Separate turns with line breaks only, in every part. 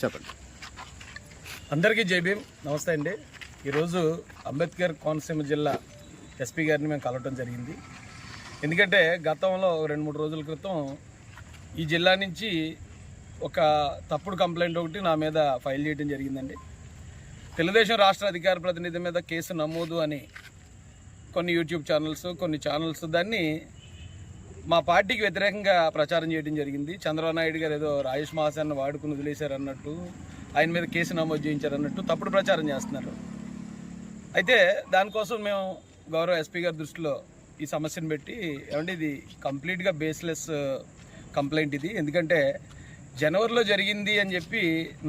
చెప్పండి.
అందరికీ జై భీమ్, నమస్తే అండి. ఈరోజు అంబేద్కర్ కోనసీమ జిల్లా ఎస్పీ గారిని మేము కలవటం జరిగింది. ఎందుకంటే గతంలో 2-3 రోజుల క్రితం ఈ జిల్లా నుంచి ఒక తప్పుడు కంప్లైంట్ ఒకటి నా మీద ఫైల్ చేయడం జరిగిందండి. తెలుగుదేశం రాష్ట్ర అధికార ప్రతినిధి మీద కేసు నమోదు అని కొన్ని యూట్యూబ్ ఛానల్స్, కొన్ని ఛానల్స్ దాన్ని మా పార్టీకి వ్యతిరేకంగా ప్రచారం చేయడం జరిగింది. చంద్రబాబు నాయుడు గారు ఏదో రాజేష్ మహాశాన్ని వాడుకుని వదిలేశారన్నట్టు, ఆయన మీద కేసు నమోదు చేయించారన్నట్టు తప్పుడు ప్రచారం చేస్తున్నారు. అయితే దానికోసం మేము గౌరవ ఎస్పీ గారి దృష్టిలో ఈ సమస్యను పెట్టి, ఏమంటే ఇది కంప్లీట్గా బేస్లెస్ కంప్లైంట్ ఇది. ఎందుకంటే జనవరిలో జరిగింది అని చెప్పి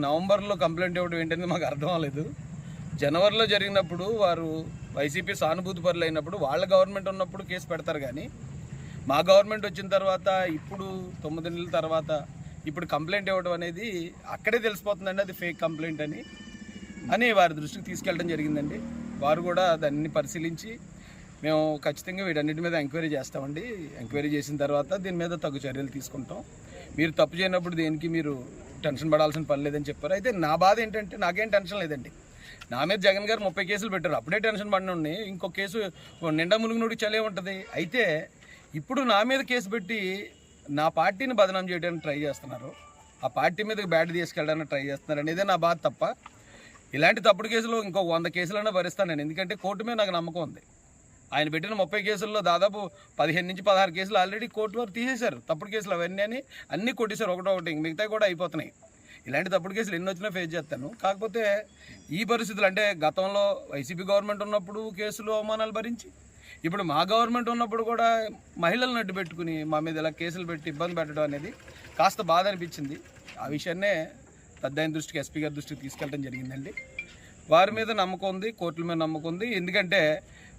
నవంబర్లో కంప్లైంట్ ఇవ్వడం ఏంటనేది మాకు అర్థం అవ్వలేదు. జనవరిలో జరిగినప్పుడు వారు వైసీపీ సానుభూతి పరులు అయినప్పుడు, వాళ్ళ గవర్నమెంట్ ఉన్నప్పుడు కేసు పెడతారు. కానీ మా గవర్నమెంట్ వచ్చిన తర్వాత ఇప్పుడు 9 నెలల తర్వాత ఇప్పుడు కంప్లైంట్ ఇవ్వడం అనేది అక్కడే తెలిసిపోతుందండి అది ఫేక్ కంప్లైంట్ అని వారి దృష్టికి తీసుకెళ్ళడం జరిగిందండి. వారు కూడా దాన్ని పరిశీలించి మేము ఖచ్చితంగా వీటన్నిటి మీద ఎంక్వైరీ చేస్తామండి. ఎంక్వైరీ చేసిన తర్వాత దీని మీద తగు చర్యలు తీసుకుంటాం. మీరు తప్పు చేయనప్పుడు దేనికి మీరు టెన్షన్ పడాల్సిన పని లేదని చెప్పారు. అయితే నా బాధ ఏంటంటే, నాకేం టెన్షన్ లేదండి. నా మీద జగన్ గారు 30 కేసులు పెట్టారు, అప్పుడే టెన్షన్ పడినండి. ఇంకో కేసు నిండా ములుగునుడికి చలే ఉంటుంది. అయితే ఇప్పుడు నా మీద కేసు పెట్టి నా పార్టీని బదనాం చేయడానికి ట్రై చేస్తున్నారు, ఆ పార్టీ మీదకి బ్యాట్ తీసుకెళ్ళడానికి ట్రై చేస్తున్నారు అనేదే నా బాధ తప్ప, ఇలాంటి తప్పుడు కేసులు ఇంకో 100 కేసులైనా భరిస్తాను నేను. ఎందుకంటే కోర్టు మీద నాకు నమ్మకం ఉంది. ఆయన పెట్టిన 30 కేసుల్లో దాదాపు 15 నుంచి 16 కేసులు ఆల్రెడీ కోర్టు వారు తీసేశారు. తప్పుడు కేసులు అవన్నీ అన్నీ కొట్టేశారు, ఒకటి మిగతా కూడా అయిపోతున్నాయి. ఇలాంటి తప్పుడు కేసులు ఎన్ని వచ్చినా ఫేస్ చేస్తాను. కాకపోతే ఈ పరిస్థితులు అంటే గతంలో వైసీపీ గవర్నమెంట్ ఉన్నప్పుడు కేసులు అవమానాలు భరించి, ఇప్పుడు మా గవర్నమెంట్ ఉన్నప్పుడు కూడా మహిళలను అడ్డు పెట్టుకుని మా మీద ఇలా కేసులు పెట్టి ఇబ్బంది పెట్టడం అనేది కాస్త బాధ అనిపించింది. ఆ విషయాన్నే పెద్దాయన దృష్టికి, ఎస్పీ గారి దృష్టికి తీసుకెళ్ళడం జరిగిందండి. వారి మీద నమ్మకం ఉంది, కోర్టుల మీద నమ్మకం ఉంది. ఎందుకంటే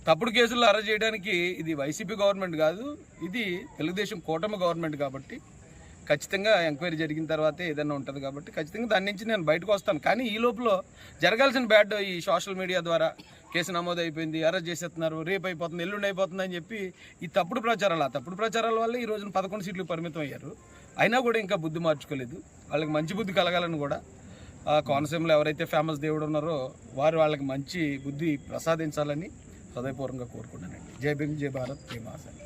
తప్పుడు కేసుల్లో అరెస్ట్ చేయడానికి ఇది వైసీపీ గవర్నమెంట్ కాదు, ఇది తెలుగుదేశం కూటమి గవర్నమెంట్. కాబట్టి ఖచ్చితంగా ఎంక్వైరీ జరిగిన తర్వాతే ఏదైనా ఉంటుంది. కాబట్టి ఖచ్చితంగా దాని నుంచి నేను బయటకు వస్తాను. కానీ ఈ లోపల జరగాల్సిన బ్యాడ్ ఈ సోషల్ మీడియా ద్వారా కేసు నమోదు అయిపోయింది, అరెస్ట్ చేసేస్తున్నారు, రేపు అయిపోతుంది, ఎల్లుండి అయిపోతుంది అని చెప్పి ఈ తప్పుడు ప్రచారాలు, ఆ తప్పుడు ప్రచారాల వల్ల ఈ రోజున 11 సీట్లు పరిమితం అయ్యారు. అయినా కూడా ఇంకా బుద్ధి మార్చుకోలేదు. వాళ్ళకి మంచి బుద్ధి కలగాలని కూడా కోనసీమలో ఎవరైతే ఫేమస్ దేవుడు ఉన్నారో వారు వాళ్ళకి మంచి బుద్ధి ప్రసాదించాలని హృదయపూర్వకంగా కోరుకుంటానండి. జై భీమ్, జై భారత్, జై మహాశయ.